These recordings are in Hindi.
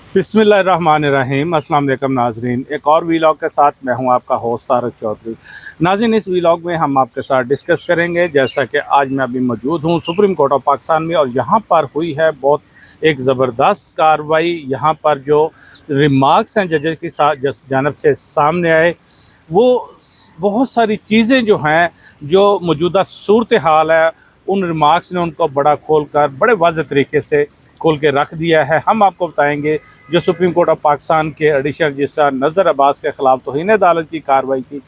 बिस्मिल्लाहिर्रहमानिर्रहीम। अस्सलाम वालेकुम नाजरीन, एक और वीलॉग के साथ मैं हूं आपका होस्ट तारक चौधरी। नाज़रीन, इस वीलॉग में हम आपके साथ डिस्कस करेंगे, जैसा कि आज मैं अभी मौजूद हूं सुप्रीम कोर्ट ऑफ पाकिस्तान में, और यहां पर हुई है बहुत एक ज़बरदस्त कार्रवाई। यहां पर जो रिमार्क्स हैं जजेस की जानब से सामने आए, वो बहुत सारी चीज़ें जो हैं, जो मौजूदा सूरत हाल है, उन रिमार्क्स ने उनको बड़ा खोल कर बड़े वाज़ेह तरीके से खोल के रख दिया है। हम आपको बताएंगे जो सुप्रीम कोर्ट ऑफ पाकिस्तान के एडिशनल रजिस्ट्रार नज़र अब्बास के ख़िलाफ़ तौहीन अदालत की कार्रवाई थी,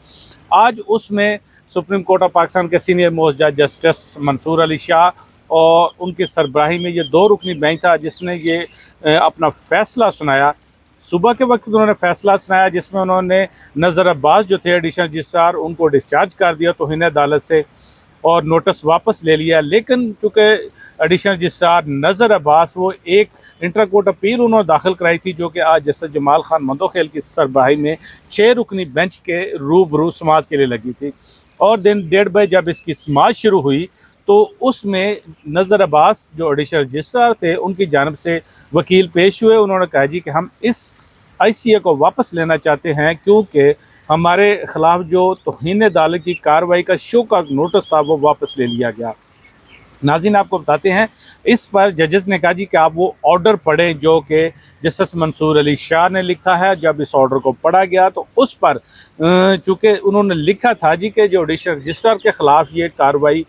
आज उसमें सुप्रीम कोर्ट ऑफ पाकिस्तान के सीनियर मोस्ट जज जस्टिस मंसूर अली शाह और उनकी सरबराही में ये दो रुकनी बेंच था, जिसने ये अपना फ़ैसला सुनाया। सुबह के वक्त उन्होंने फ़ैसला सुनाया, जिसमें उन्होंने नज़र अब्बास जो थे एडिशनल रजिस्ट्रार, उनको डिस्चार्ज कर दिया तौहीन अदालत से और नोटिस वापस ले लिया। लेकिन चूँकि एडिशनल रजिस्ट्रार नज़र अब्बास वो एक इंटर कोर्ट अपील उन्होंने दाखिल कराई थी, जो कि आज जस्टिस जमाल खान मंदोखेल की सरबराही में 6 रुकनी बेंच के रूबरू समाअत के लिए लगी थी। और दिन 1:30 बजे जब इसकी समाअत शुरू हुई, तो उसमें नज़र अब्बास जो एडिशनल रजिस्ट्रार थे, उनकी जानब से वकील पेश हुए। उन्होंने कहा जी कि हम इस ICA को वापस लेना चाहते हैं, क्योंकि हमारे ख़िलाफ़ जो तौहीन अदालत की कार्रवाई का शो का नोटिस था, वो वापस ले लिया गया। नाज़रीन, आपको बताते हैं, इस पर जजेस ने कहा जी कि आप वो ऑर्डर पढ़ें जो कि जस्टिस मंसूर अली शाह ने लिखा है। जब इस ऑर्डर को पढ़ा गया, तो उस पर चूँकि उन्होंने लिखा था जी कि जो एडिशनल रजिस्ट्रार के ख़िलाफ़ ये कार्रवाई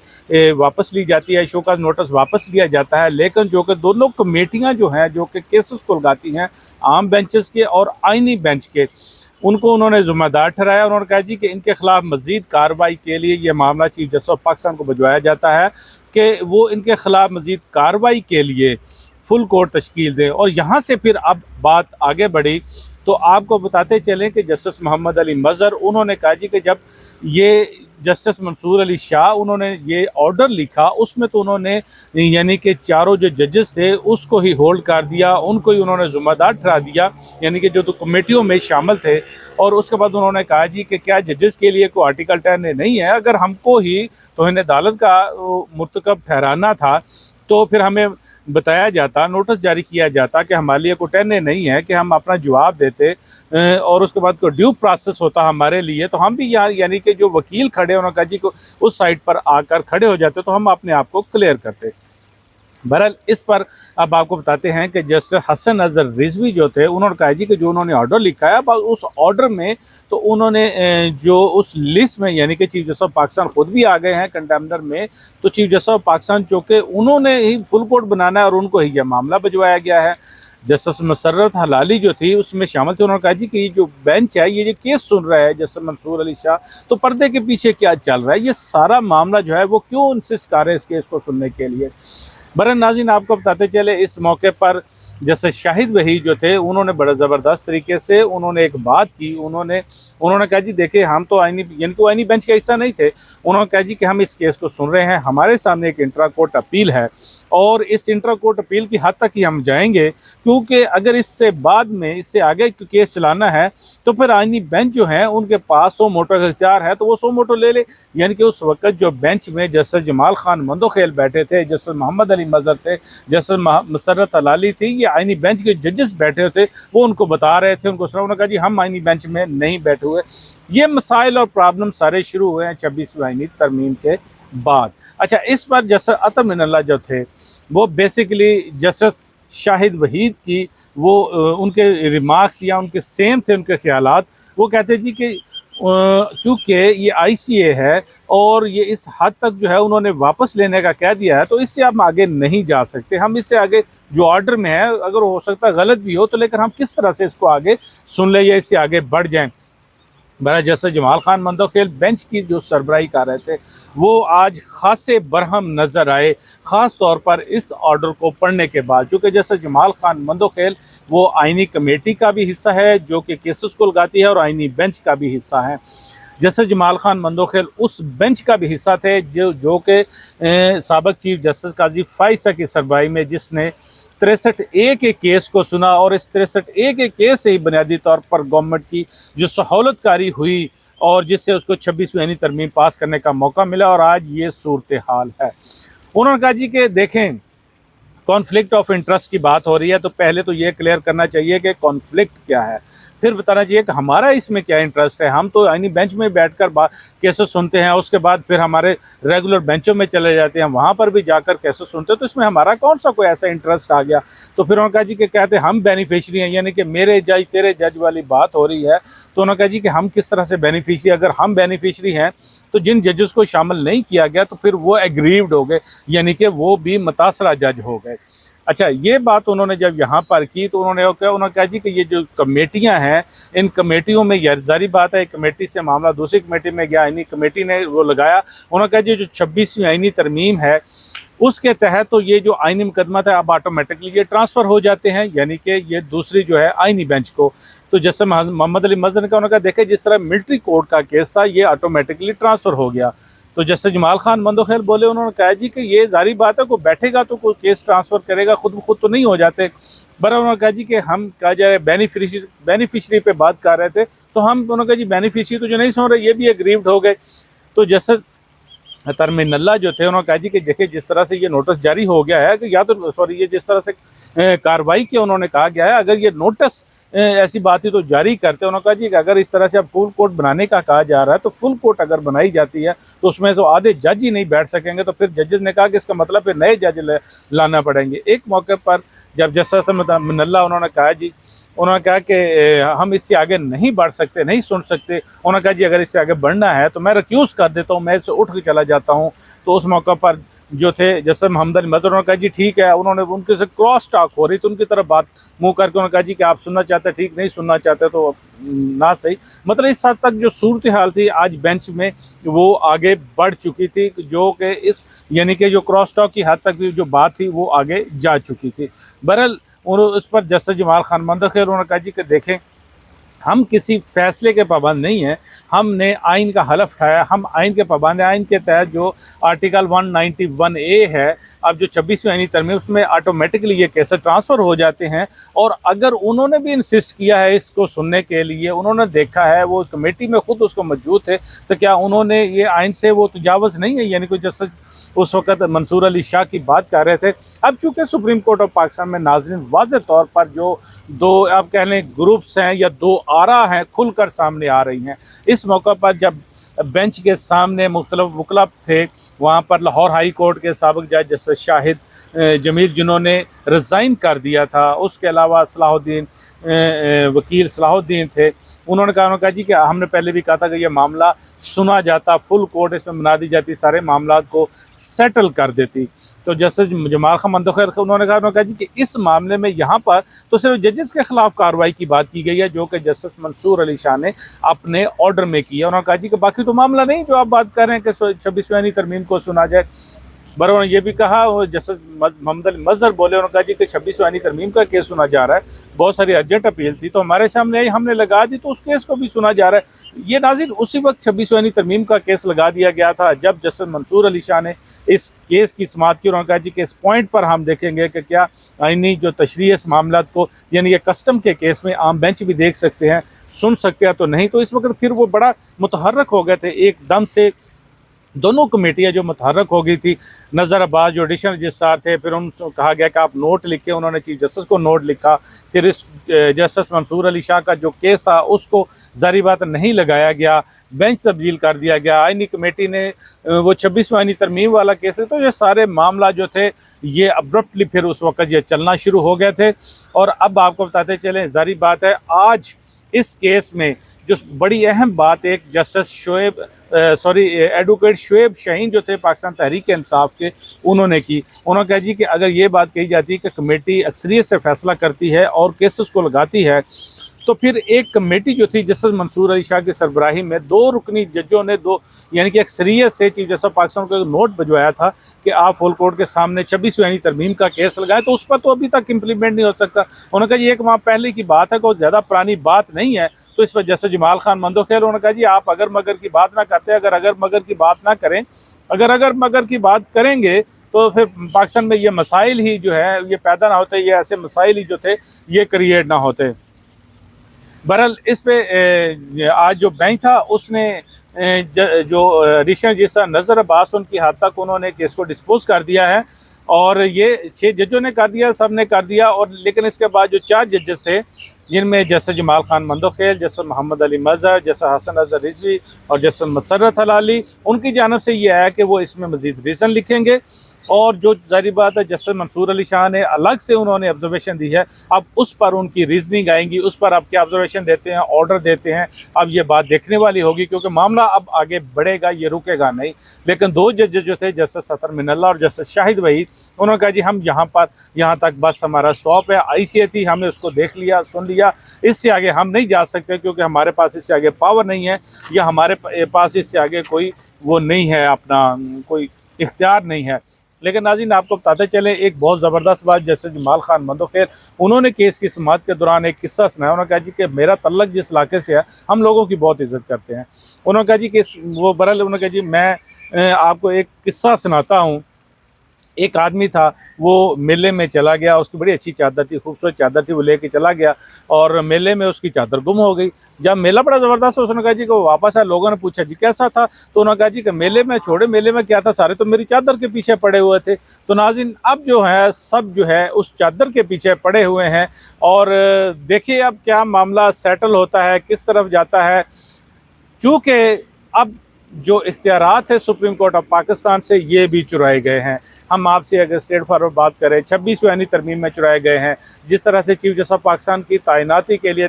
वापस ली जाती है, शो का नोटिस वापस लिया जाता है। लेकिन जो कि दोनों कमेटियाँ जो हैं, जो कि केसेस को लगाती हैं, आम बेंचेस के और आइनी बेंच के, उनको उन्होंने ज़िम्मेदार ठहराया। उन्होंने कहा जी कि इनके ख़िलाफ़ मज़ीद कार्रवाई के लिए ये मामला चीफ जस्टिस ऑफ पाकिस्तान को भिजवाया जाता है कि वो इनके ख़िलाफ़ मज़ीद कार्रवाई के लिए फुल कोर्ट तश्कील दें। और यहाँ से फिर अब बात आगे बढ़ी, तो आपको बताते चलें कि जस्टिस मोहम्मद अली मज़हर उन्होंने कहा जी कि जब ये जस्टिस मंसूर अली शाह उन्होंने ये ऑर्डर लिखा, उसमें तो उन्होंने यानी कि चारों जो जजेस थे उसको ही होल्ड कर दिया, उनको ही उन्होंने ज़िम्मेदार ठहरा दिया, यानी कि जो तो कमेटियों में शामिल थे। और उसके बाद उन्होंने कहा जी कि क्या जजेस के लिए कोई आर्टिकल 10 नहीं है? अगर हमको ही तौहीन अदालत का मुर्तकब ठहराना था, तो फिर हमें बताया जाता, नोटिस जारी किया जाता कि हमारे लिए कोई 10 नहीं है, कि हम अपना जवाब देते और उसके बाद कोई ड्यू प्रोसेस होता हमारे लिए, तो हम भी यहाँ यानी कि जो वकील खड़े उन्होंने कहा जी को उस साइड पर आकर खड़े हो जाते, तो हम अपने आप को क्लियर करते। बहरहाल इस पर अब आपको बताते हैं कि जस्टिस हसन अजहर रिजवी जो थे, उन्होंने कहा जी कि जो उन्होंने ऑर्डर लिखा है, अब उस ऑर्डर में तो उन्होंने जो उस लिस्ट में, यानी कि चीफ जस्टिस ऑफ पाकिस्तान खुद भी आ गए हैं कंटेम्नर में, तो चीफ जस्टिस ऑफ पाकिस्तान चूँकि उन्होंने ही फुल कोर्ट बनाना है और उनको ही यह मामला भिजवाया गया है। जस्टिस मसर्रत हलाली जो थी उसमें शामिल थे। उन्होंने कहा जी कि ये जो बेंच है, ये जो केस सुन रहा है जस्टिस मंसूर अली शाह, तो पर्दे के पीछे क्या चल रहा है, ये सारा मामला जो है वो क्यों इंसिस्ट कर रहे हैं इस केस को सुनने के लिए। बरन नाज़रीन, आपको बताते चले, इस मौके पर जैसे शाहिद वहीद जो थे, उन्होंने बड़ा ज़बरदस्त तरीके से उन्होंने एक बात की। उन्होंने कहा जी देखिए, हम तो आईनी यानी कि आईनी बेंच का हिस्सा नहीं थे। उन्होंने कहा जी कि हम इस केस को सुन रहे हैं, हमारे सामने एक इंट्रा कोर्ट अपील है और इस इंट्रा कोर्ट अपील की हद तक ही हम जाएंगे, क्योंकि अगर इससे बाद में इससे आगे केस चलाना है, तो फिर आईनी बेंच जो है उनके पास 100 मोटो का इख्तियार है, तो वो 100 मोटो ले ले। यानी कि उस वक्त जो बेंच में जस्टिस जमाल खान मंदोखेल बैठे थे, जस्टिस मोहम्मद अली मज़हर थे, जस्टिस मसर्रत हलाली थी, ये आईनी बेंच के जजेस बैठे थे, वो उनको बता रहे थे, उनको सुना। उन्होंने कहा जी हम आईनी बेंच में नहीं बैठे हुए। ये मसाइल और प्रॉब्लम सारे शुरू हुए हैं 26वीं आईनी तरमीम के बाद। अच्छा, इस पर जस्टिस अतर मिनल्ला जो थे, वो बेसिकली जस्टिस शाहिद वहीद की वो उनके रिमार्क्स या उनके सेम थे उनके ख्यालात। वो कहते जी कि चूँकि ये ICA है और ये इस हद तक जो है उन्होंने वापस लेने का कह दिया है, तो इससे हम आगे नहीं जा सकते। हम इससे आगे जो ऑर्डर में है, अगर हो सकता है गलत भी हो, तो लेकिन हम किस तरह से इसको आगे सुन ले या इससे आगे बढ़ जाएं। बहरहाल जैसे जमाल खान मंदोखेल बेंच की जो सरबराही कर रहे थे, वो आज खासे बरहम नज़र आए, ख़ास तौर पर इस ऑर्डर को पढ़ने के बाद। चूँकि जैसे जमाल खान मंदोखेल वो आइनी कमेटी का भी हिस्सा है जो कि केसेस को लगाती है, और आइनी बेंच का भी हिस्सा है। जैसे जमाल खान मंदोखेल उस बेंच का भी हिस्सा थे जो कि साबिक़ चीफ जस्टिस काजी फाइसा की सरबराही में, जिसने 63A के केस को सुना, और इस 63A के केस से ही बुनियादी तौर पर गवर्नमेंट की जो सहूलतकारी हुई और जिससे उसको 26वीं तरमीम पास करने का मौका मिला, और आज ये सूरत हाल है। उन्होंने कहा जी कि देखें, कॉन्फ्लिक्ट ऑफ इंटरेस्ट की बात हो रही है, तो पहले तो ये क्लियर करना चाहिए कि कॉन्फ्लिक्ट क्या है, फिर बताना चाहिए कि हमारा इसमें क्या इंटरेस्ट है। हम तो यानी बेंच में बैठकर केसेस सुनते हैं, उसके बाद फिर हमारे रेगुलर बेंचों में चले जाते हैं, वहाँ पर भी जाकर केसेस सुनते हैं, तो इसमें हमारा कौन सा कोई ऐसा इंटरेस्ट आ गया। तो फिर उन्होंने कहा जी कि कहते हैं हम बेनिफिशरी हैं, यानी कि मेरे जज तेरे जज वाली बात हो रही है। तो उन्होंने कहा जी कि हम किस तरह से बेनिफिशरी, अगर हम बेनिफिशरी हैं तो जिन जजेस को शामिल नहीं किया गया तो फिर वो एग्रीव्ड हो गए, यानी कि वो भी मुतासरा जज हो गए। अच्छा, ये बात उन्होंने जब यहाँ पर की तो उन्होंने कहा जी कि ये जो कमेटियाँ हैं, इन कमेटियों में यह जारी बात है, एक कमेटी से मामला दूसरी कमेटी में गया, आईनी कमेटी ने वो लगाया। उन्होंने कहा जी जो 26वीं आईनी तरमीम है उसके तहत तो ये जो आईनी मुकदमा था अब ऑटोमेटिकली ये ट्रांसफ़र हो जाते हैं, यानी कि ये दूसरी जो है आईनी बेंच को। तो जैसे मोहम्मद अली मजहर का उन्होंने कहा देखे जिस तरह मिलिट्री कोर्ट का केस था ये ऑटोमेटिकली ट्रांसफ़र हो गया। तो जैसे जमाल खान मंदोखेल बोले, उन्होंने कहा जी कि ये जारी बात है, कोई बैठेगा तो कोई केस ट्रांसफ़र करेगा, खुद ब खुद तो नहीं हो जाते। बरा उन्होंने कहा जी कि हम कहा जाए बेनिफिशरी पे बात कर रहे थे, तो हम उन्होंने कहा जी बेनिफिशरी तो जो नहीं सुन रहे ये भी एग्रीव्ड हो गए। तो जैसे तरमीनल्ला जो थे उन्होंने कहा जी कि देखिए जिस तरह से ये नोटिस जारी हो गया है कि या तो सॉरी ये जिस तरह से कार्रवाई की उन्होंने कहा गया है, अगर ये नोटिस ऐसी बात ही तो जारी करते। उन्होंने कहा जी कि अगर इस तरह से अब फुल कोर्ट बनाने का कहा जा रहा है तो फुल कोर्ट अगर बनाई जाती है तो उसमें तो आधे जज ही नहीं बैठ सकेंगे, तो फिर जजेस ने कहा कि इसका मतलब फिर नए जज लाना पड़ेंगे। एक मौके पर जब जस्टिस मिनल्ला उन्होंने कहा जी, उन्होंने कहा कि हम इससे आगे नहीं बढ़ सकते, नहीं सुन सकते। उन्होंने कहा जी अगर इससे आगे बढ़ना है तो मैं रिक्यूज़ कर देता हूँ, मैं इससे उठ के चला जाता हूँ। तो उस मौके पर जो थे जस्टिस मोहम्मद अली मजहर उन्होंने कहा जी ठीक है, उन्होंने उनके से क्रॉस टॉक हो रही तो उनकी तरफ बात मुँह करके उन्होंने कहा जी कि आप सुनना चाहते हैं ठीक, नहीं सुनना चाहते तो ना सही। मतलब इस हद तक जो सूरत हाल थी आज बेंच में वो आगे बढ़ चुकी थी, जो कि इस यानी कि जो क्रॉस टॉक की हद तक जो बात थी वो आगे जा चुकी थी। बहरहाल उस पर जस्टिस जमाल खान मंदोखेल उन्होंने कहा जी कि देखें हम किसी फैसले के पाबंद नहीं हैं, हमने आइन का हलफ उठाया, हम आइन के पाबंद हैं। आइन के तहत जो आर्टिकल 191A है, अब जो 26वीं आइनी तरमीम उसमें ऑटोमेटिकली ये केसेस ट्रांसफ़र हो जाते हैं। और अगर उन्होंने भी इंसिस्ट किया है इसको सुनने के लिए, उन्होंने देखा है, वो कमेटी में खुद उसको मौजूद थे, तो क्या उन्होंने ये आइन से वो तजावज़ नहीं है, यानी कोई जैसे उस वक़्त मंसूर अली शाह की बात कर रहे थे। अब चूँकि सुप्रीम कोर्ट ऑफ पाकिस्तान में नाज़रीन वाज़ेह तौर पर जो दो आप कह लें ग्रुप्स हैं या दो आरा हैं खुलकर सामने आ रही हैं। इस मौका पर जब बेंच के सामने मुख्तलिफ वकला थे, वहाँ पर लाहौर हाई कोर्ट के साबिक़ जज जस्टिस शाहिद जमील जिन्होंने रिज़ाइन कर दिया था, उसके अलावा सलाहुद्दीन वकील सलाहुद्दीन थे, उन्होंने कहा जी कि हमने पहले भी कहा था कि यह मामला सुना जाता, फुल कोर्ट इसमें बना दी जाती, सारे मामला को सेटल कर देती। तो जैसे जमाल खान मंदोखेल उन्होंने कहा जी कि इस मामले में यहाँ पर तो सिर्फ जजेस के खिलाफ कार्रवाई की बात की गई है, जो कि जस्टिस मंसूर अली शाह ने अपने ऑर्डर में की है। उन्होंने कहा जी कि बाकी तो मामला नहीं जो आप बात कर रहे हैं कि 26वीं तरमीम को सुना जाए। बर उन्होंने ये भी कहा, जस्टिस मोहम्मद अली मजहर बोले, उन्होंने कहा जी कि 26वीं तरमीम का केस सुना जा रहा है, बहुत सारी अर्जेंट अपील थी तो हमारे सामने आई, हमने लगा दी, तो उस केस को भी सुना जा रहा है। ये नाज़रीन उसी वक्त 26वीं तरमीम का केस लगा दिया गया था जब जस्टिस मंसूर अली शाह ने इस केस की समाअत की। उन्होंने कहा जी कि इस पॉइंट पर हम देखेंगे कि क्या आईनी जो तशरीह इस मामला को, यानी ये कस्टम के केस में आम बेंच भी देख सकते हैं, सुन सकते हैं तो नहीं। तो इस वक्त फिर वो बड़ा मुतहर्रक हो गए थे, एकदम से दोनों कमेटियाँ जो मुतहर्रक हो गई थी। नज़र अब्बास जो एडिशनल रजिस्ट्रार थे, फिर उनको कहा गया कि आप नोट लिखे, उन्होंने चीफ जस्टिस को नोट लिखा। फिर इस जस्टिस मंसूर अली शाह का जो केस था उसको जारी बात नहीं लगाया गया, बेंच तब्दील कर दिया गया। आइनी कमेटी ने वो 26वीं आइनी तरमीम वाला केस है, तो ये सारे मामला जो थे ये अब्रप्टली फिर उस वक्त ये चलना शुरू हो गए थे। और अब आपको बताते चलें, जारी बात है आज इस केस में जो बड़ी अहम बात एक जस्टिस एडवोकेट शुएब शाहीन जो थे पाकिस्तान तहरीक इंसाफ के, उन्होंने की। उन्होंने कहा जी कि अगर ये बात कही जाती है कि कमेटी अक्सरियत से फैसला करती है और केसेस को लगाती है, तो फिर एक कमेटी जो थी जस्टिस मंसूर अली शाह की सरबराही में 2 रुकनी जजों ने यानी कि अक्सरियत से चीफ जस्टिस पाकिस्तान को नोट भिजवाया था कि आप फुल कोर्ट के सामने 26वीं तरमीम का केस लगाएं, तो उस पर तो अभी तक इम्प्लीमेंट नहीं हो सकता। उन्होंने कहा जी 1 माह पहले की बात है, कोई ज़्यादा पुरानी बात नहीं है। तो इस पर जैसे जमाल खान मंदोखेल उन्होंने कहा जी आप अगर मगर की बात ना करते, अगर मगर की बात ना करें, अगर मगर की बात करेंगे तो फिर पाकिस्तान में ये मसाइल ही जो है ये पैदा ना होते, ये ऐसे मसाइल ही जो थे ये क्रिएट ना होते। बहरहाल इस पे आज जो बेंच था उसने जो एडिशनल रजिस्ट्रार नज़र अब्बास उनकी हद तक उन्होंने केस को डिस्पोज कर दिया है। और ये 6 जजों ने कर दिया, सब ने कर दिया। और लेकिन इसके बाद जो 4 जजेस थे, जिनमें जैसे जमाल खान मंदोखेल, जैसे मोहम्मद अली मज़हर, जैसे हसन अज़हर रिजवी और जैसे मसर्रत हलाली, उनकी जानिब से ये आया कि वो इसमें मज़ीद रीज़न लिखेंगे। और जो ज़ाहिर बात है जस्टिस मंसूर अली शाह ने अलग से उन्होंने ऑब्जर्वेशन दी है, अब उस पर उनकी रीजनिंग आएंगी, उस पर अब क्या ऑब्जर्वेशन देते हैं, ऑर्डर देते हैं, अब ये बात देखने वाली होगी, क्योंकि मामला अब आगे बढ़ेगा, ये रुकेगा नहीं। लेकिन 2 जज जो थे, जस्टिस सतर मिनल्ला और जस्टिस शाहिद वहीद, उन्होंने कहा जी हम यहाँ तक बस हमारा स्टॉप है, ICA थी, हमने उसको देख लिया, सुन लिया, इससे आगे हम नहीं जा सकते, क्योंकि हमारे पास इससे आगे पावर नहीं है, या हमारे पास इससे आगे कोई वो नहीं है, अपना कोई इख्तियार नहीं है। लेकिन नाज़रीन आपको बताते चले एक बहुत ज़बरदस्त बात, जैसे जमाल खान मंदोखेल, उन्होंने केस की समाअत के दौरान एक किस्सा सुनाया। उन्होंने कहा जी कि मेरा तल्लक जिस इलाके से है, हम लोगों की बहुत इज़्ज़त करते हैं। उन्होंने कहा जी कि वो बरल, उन्होंने कहा जी मैं आपको एक किस्सा सुनाता हूँ। एक आदमी था, वो मेले में चला गया, उसकी बड़ी अच्छी चादर थी, खूबसूरत चादर थी, वो लेके चला गया और मेले में उसकी चादर गुम हो गई। जब मेला बड़ा ज़बरदस्त, उसने कहा जी कि वो वापस आया, लोगों ने पूछा जी कैसा था, तो उन्होंने कहा जी कि मेले में छोड़े, मेले में क्या था, सारे तो मेरी चादर के पीछे पड़े हुए थे। तो नाज़रीन अब जो है सब जो है उस चादर के पीछे पड़े हुए हैं। और देखिए अब क्या मामला सेटल होता है, किस तरफ जाता है। चूँकि अब जो इख्तियारात है सुप्रीम कोर्ट ऑफ पाकिस्तान से, ये भी चुराए गए हैं। हम आपसे अगर स्ट्रेट फॉरवर्ड बात करें, 26वीं आईनी तरमीम में चुराए गए हैं। जिस तरह से चीफ जस्टिस ऑफ पाकिस्तान की तैनाती के लिए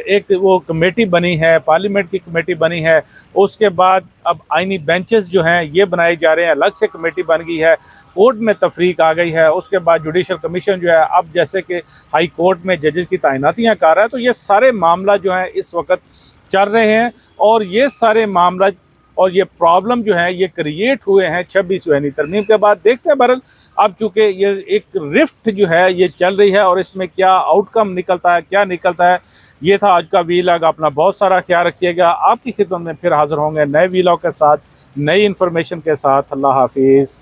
एक वो कमेटी बनी है, पार्लियामेंट की कमेटी बनी है, उसके बाद अब आइनी बेंचेस जो हैं ये बनाए जा रहे हैं, अलग से कमेटी बन गई है, कोर्ट में तफरीक आ गई है। उसके बाद जुडिशल कमीशन जो है अब जैसे कि हाई कोर्ट में जजेस की तैनातियाँ कर रहा है। तो ये सारे मामला जो हैं इस वक्त चल रहे हैं, और ये सारे मामला और ये प्रॉब्लम जो है ये क्रिएट हुए हैं 26वीं आईनी तरमीम के बाद। देखते हैं बहरहाल अब चूँकि ये एक रिफ्ट जो है ये चल रही है, और इसमें क्या आउटकम निकलता है, क्या निकलता है। ये था आज का वीलॉग। अपना बहुत सारा ख्याल रखिएगा। आपकी खिदमत में फिर हाज़िर होंगे नए वीलॉग के साथ, नई इन्फॉर्मेशन के साथ। अल्लाह हाफिज़।